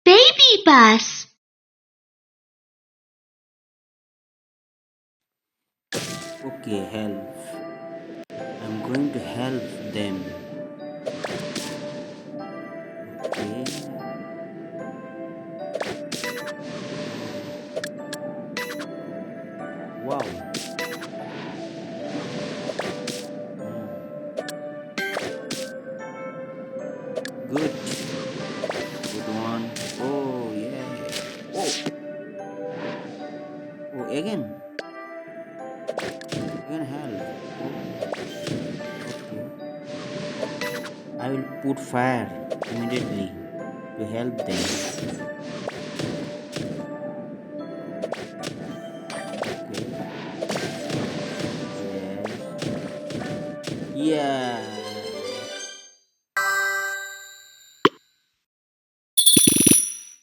Baby bus. Okay, help. I'm going to help them. Okay. Wow. Hmm. Good. Good one. Oh, yeah. Oh, oh, again. Again help. Oh, okay. I will put fire immediately to help them.